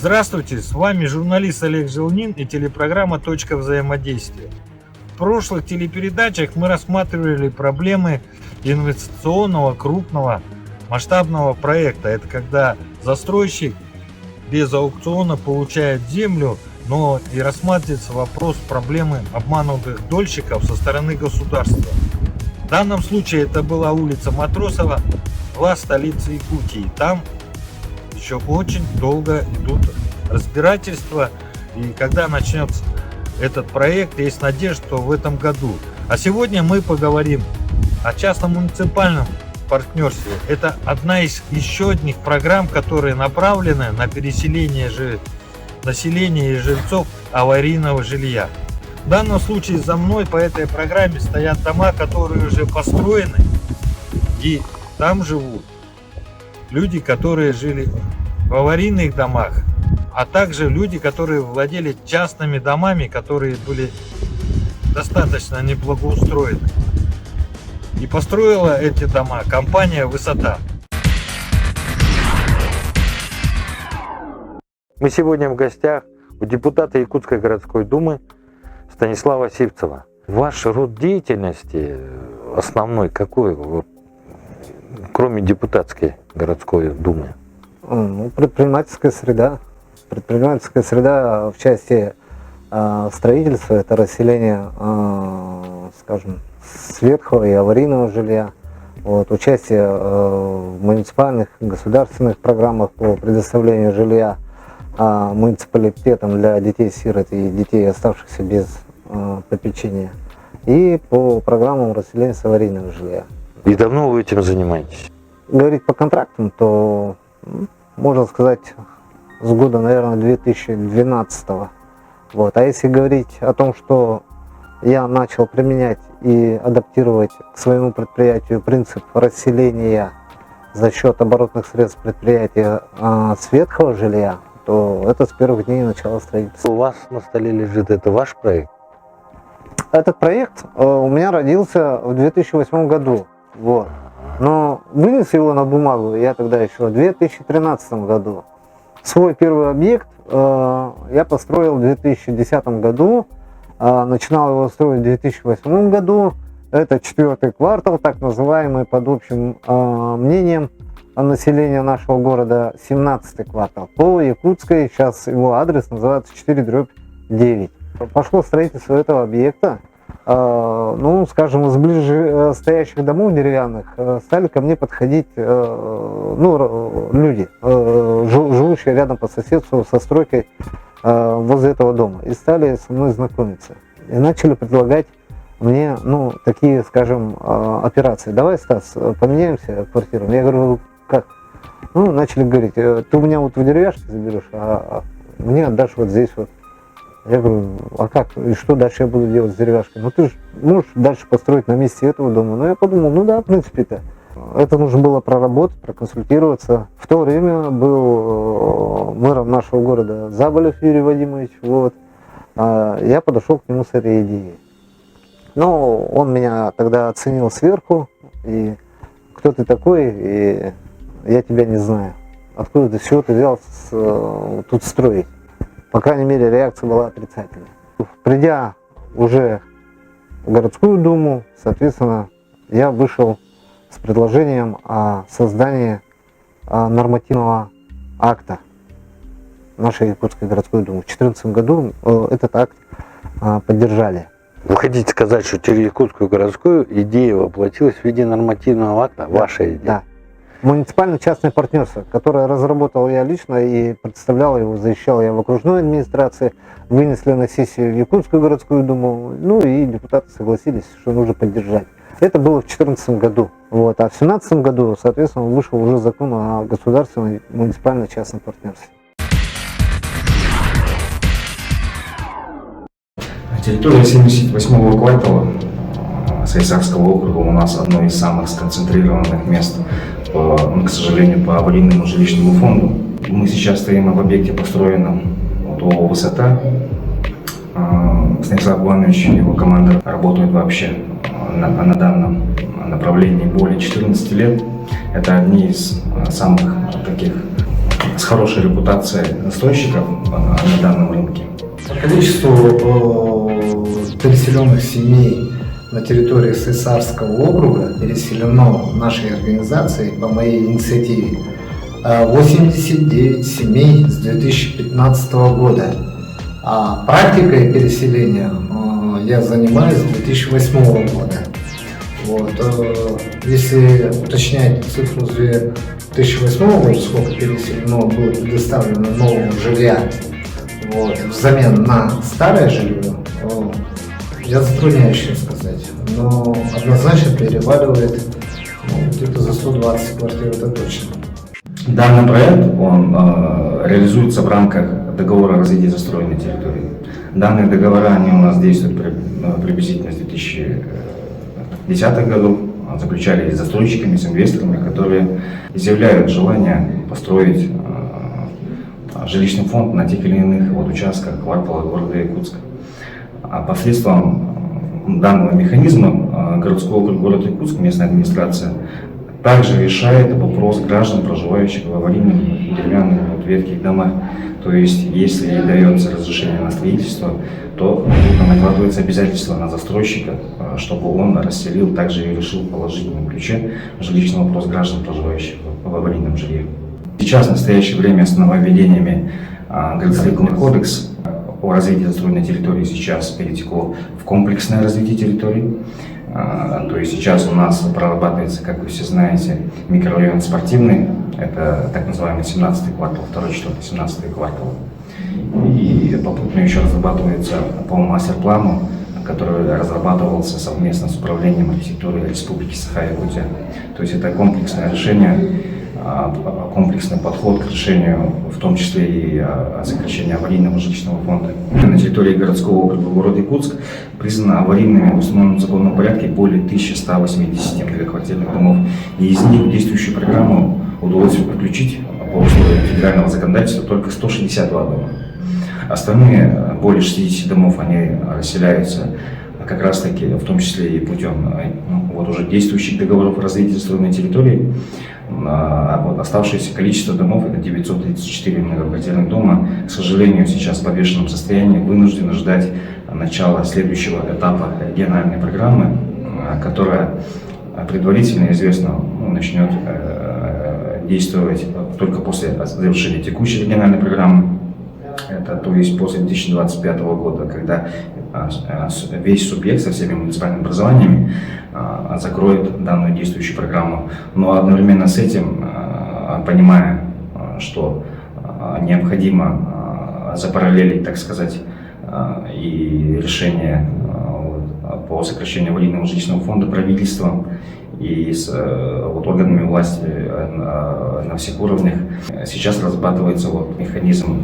Здравствуйте, с вами журналист Олег Желнин и телепрограмма «Точка взаимодействия». В прошлых телепередачах мы рассматривали проблемы инвестиционного крупного масштабного проекта. Это когда застройщик без аукциона получает землю, но и рассматривается вопрос проблемы обманутых дольщиков со стороны государства. В данном случае это была улица Матросова, 2, столица Якутии. Там еще очень долго идут разбирательства, и когда начнется этот проект, есть надежда, что в этом году. А сегодня мы поговорим о частно-муниципальном партнерстве. Это одна из еще одних программ, которые направлены на переселение населения и жильцов аварийного жилья. В данном случае за мной по этой программе стоят дома, которые уже построены, и там живут люди, которые жили в аварийных домах, а также люди, которые владели частными домами, которые были достаточно неблагоустроены. И построила эти дома компания «Высота». Мы сегодня в гостях у депутата Якутской городской думы Станислава Сивцева. Ваш род деятельности основной какой, кроме депутатской городской думы? Предпринимательская среда. Предпринимательская среда в части строительства, это расселение, скажем, светлого и аварийного жилья. Участие в муниципальных, государственных программах по предоставлению жилья муниципалитетам для детей-сирот и детей, оставшихся без попечения. И по программам расселения с аварийного жилья. И давно вы этим занимаетесь? Говорить по контрактам, то можно сказать с года, наверное, 2012. А если говорить о том, что я начал применять и адаптировать к своему предприятию принцип расселения за счет оборотных средств предприятия светлого жилья, то это с первых дней начала строительства. У вас на столе лежит, это ваш проект? Этот проект у меня родился в 2008 году. Но вынес его на бумагу я тогда еще в 2013 году. Свой первый объект я построил в 2010 году, начинал его строить в 2008 году. Это 4-й квартал, так называемый, под общим мнением населения нашего города, 17-й квартал. По Якутской, сейчас его адрес называется 4/9. Пошло строительство этого объекта. Скажем, из ближе стоящих домов деревянных стали ко мне подходить люди, живущие рядом по соседству со стройкой возле этого дома, и стали со мной знакомиться. И начали предлагать мне, такие, скажем, операции. Давай, Стас, поменяемся квартирами. Я говорю, как? Начали говорить, ты у меня в деревяшке заберешь, а мне отдашь вот здесь вот. Я говорю, а как? И что дальше я буду делать с деревяшкой? Ты же можешь дальше построить на месте этого дома. Я подумал, в принципе-то. Это нужно было проработать, проконсультироваться. В то время был мэром нашего города Заболев Юрий Вадимович. Я подошел к нему с этой идеей. Он меня тогда оценил сверху. И кто ты такой? И я тебя не знаю. Откуда ты, с чего ты взялся тут строить? По крайней мере, реакция была отрицательной. Придя уже в городскую думу, соответственно, я вышел с предложением о создании нормативного акта нашей Якутской городской думы. В 2014 году этот акт поддержали. Вы хотите сказать, что через Якутскую городскую идея воплотилась в виде нормативного акта? Ваша идея? Да. Муниципально-частное партнерство, которое разработал я лично и представлял его, защищал я в окружной администрации, вынесли на сессию в Якутскую городскую думу, и депутаты согласились, что нужно поддержать. Это было в 2014 году. А в 2017 году, соответственно, вышел уже закон о государственном муниципально-частном партнерстве. Территория 78-го квартала Сайсакского округа у нас одно из самых сконцентрированных мест, к сожалению, по аварийному жилищному фонду. Мы сейчас стоим в объекте, построенном ООО «Высота». Станислав Иванович и его команда работают вообще на данном направлении более 14 лет. Это одни из самых таких с хорошей репутацией застройщиков на данном рынке. По количеству переселенных семей на территории Сайсарского округа переселено нашей организацией по моей инициативе 89 семей с 2015 года. А практикой переселения я занимаюсь с 2008 года. Вот. Если уточнять цифру с 2008 года, сколько переселено было предоставлено нового жилья вот, взамен на старое жилье, я затрудняюсь сейчас сказать, но однозначно переваливает где-то за 120 квартир, это точно. Данный проект он реализуется в рамках договора о развитии застроенной территории. Данные договора они у нас действуют приблизительно с 2010 годов, заключались с застройщиками, с инвесторами, которые изъявляют желание построить жилищный фонд на тех или иных участках квартала города Якутска. А посредством данного механизма городской округ город Якутск, местная администрация, также решает вопрос граждан, проживающих в аварийных деревянных ветхих домах. То есть, если дается разрешение на строительство, то накладывается обязательство на застройщика, чтобы он расселил, также и решил в положительном ключе жилищный вопрос граждан, проживающих в аварийном жилье. Сейчас, в настоящее время, с нововведениями градостроительный кодекс о развитии застроенной территории сейчас перетекло в комплексное развитие территории. То есть сейчас у нас прорабатывается, как вы все знаете, микрорайон спортивный, это так называемый 17-й квартал, 2-й, 4-й, 17-й квартал. И попутно еще разрабатывается по мастер-плану, который разрабатывался совместно с Управлением архитектуры Республики Саха-Якутия. То есть это комплексное решение, комплексный подход к решению, в том числе и сокращения аварийного жилищного фонда. На территории городского округа города Якутск признано аварийными в установленном законном порядке более 1180 многоквартирных домов. И из них в действующую программу удалось включить по условиям федерального законодательства только 162 дома. Остальные более 60 домов они расселяются как раз таки, в том числе и путем уже действующих договоров о развитии застроенной территории. А оставшееся количество домов, это 934 многоквартирных дома, к сожалению, сейчас в подвешенном состоянии, вынуждены ждать начала следующего этапа региональной программы, которая предварительно известно начнет действовать только после завершения текущей региональной программы. Это то есть после 2025 года, когда весь субъект со всеми муниципальными образованиями закроет данную действующую программу. Но одновременно с этим, понимая, что необходимо запараллелить, так сказать, и решение по сокращению аварийного жилищного фонда правительством и с органами власти на всех уровнях, сейчас разрабатывается механизм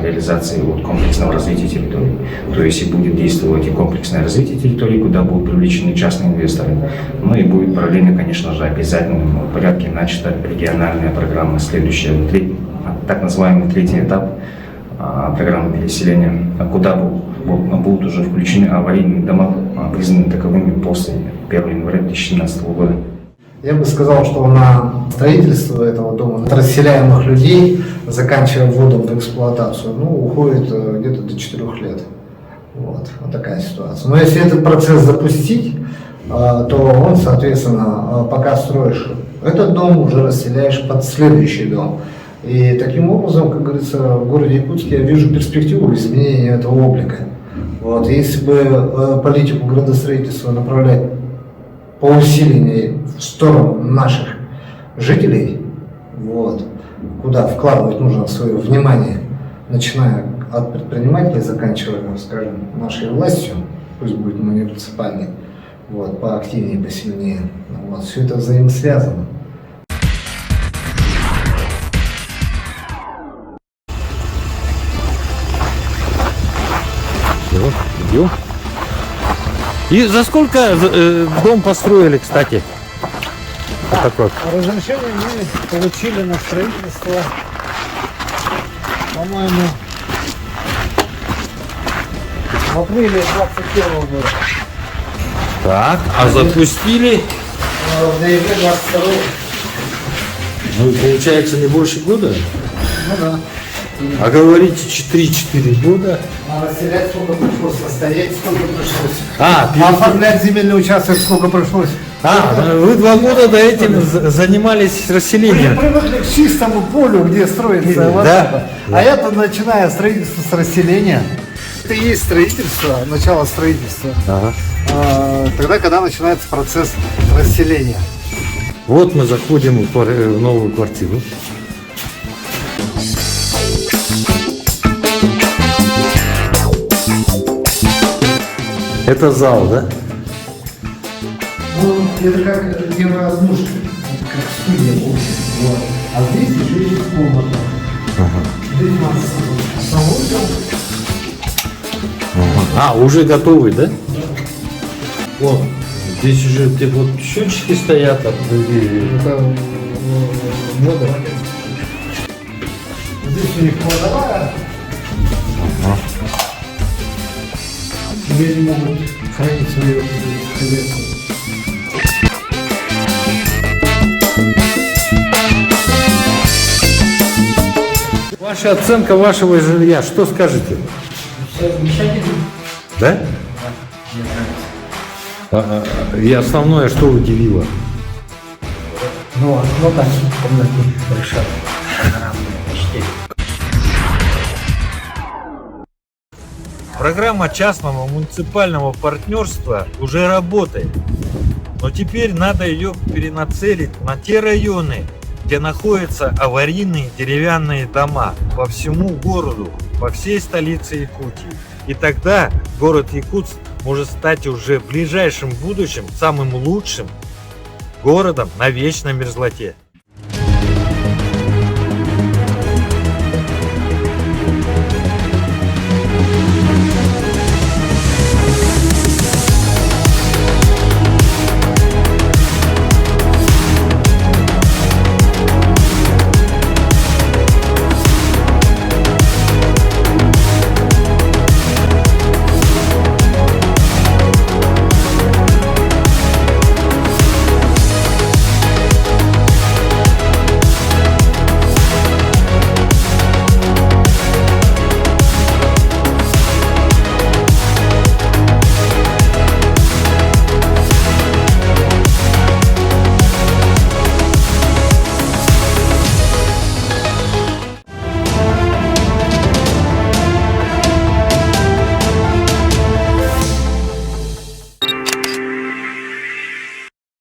реализации комплексного развития территории. То есть и будет действовать и комплексное развитие территории, куда будут привлечены частные инвесторы. Ну и будет параллельно, конечно же, обязательным в порядке начата региональная программа, следующая, так называемый третий этап программы переселения, куда будут уже включены аварийные дома, признанные таковыми после 1 января 2017 года. Я бы сказал, что на строительство этого дома, на расселяемых людей, заканчивая вводом в эксплуатацию, уходит где-то до 4 лет. Вот такая ситуация. Но если этот процесс запустить, то он, соответственно, пока строишь этот дом, уже расселяешь под следующий дом. И таким образом, как говорится, в городе Якутске я вижу перспективу изменения этого облика. Вот. Если бы политику градостроительства направлять по усилению в сторону наших жителей, куда вкладывать нужно свое внимание, начиная от предпринимателей, заканчивая, скажем, нашей властью, пусть будет муниципальной, поактивнее, посильнее. Все это взаимосвязано. Идем. И за сколько дом построили, кстати? Вот такой. Разрешение мы получили на строительство, по-моему, в апреле 2021 года. Так, а запустили? В ноябре 22. Ну, получается, не больше года? Ну да. А говорите 3-4 года. А расселять сколько пришлось, стоять сколько пришлось. А, Оформлять земельный участок сколько пришлось. вы 2 года до этим занимались Мы расселением. привыкли к чистому полю, где строится вот Да. это. А это начиная строительство с расселения. Это и есть строительство, начало строительства. Ага. Тогда, когда начинается процесс расселения. Вот мы заходим в новую квартиру. Это зал, да? Ну, это как евроразмушка, как студия общая. Вот. А здесь еще есть комната. Здесь у нас санузел. А, уже готовый, да? Вот. Здесь уже вот счетчики стоят от людей. Это вода. Здесь у них кладовая. Где они могут хранить свое хозяйство. Ваша оценка вашего жилья, что скажете? Все замечательно. Да? И основное, что удивило? Ну, окно там комнаты решат. Почти. Программа частного муниципального партнерства уже работает, но теперь надо ее перенацелить на те районы, где находятся аварийные деревянные дома по всему городу, по всей столице Якутии. И тогда город Якутск может стать уже в ближайшем будущем самым лучшим городом на вечной мерзлоте.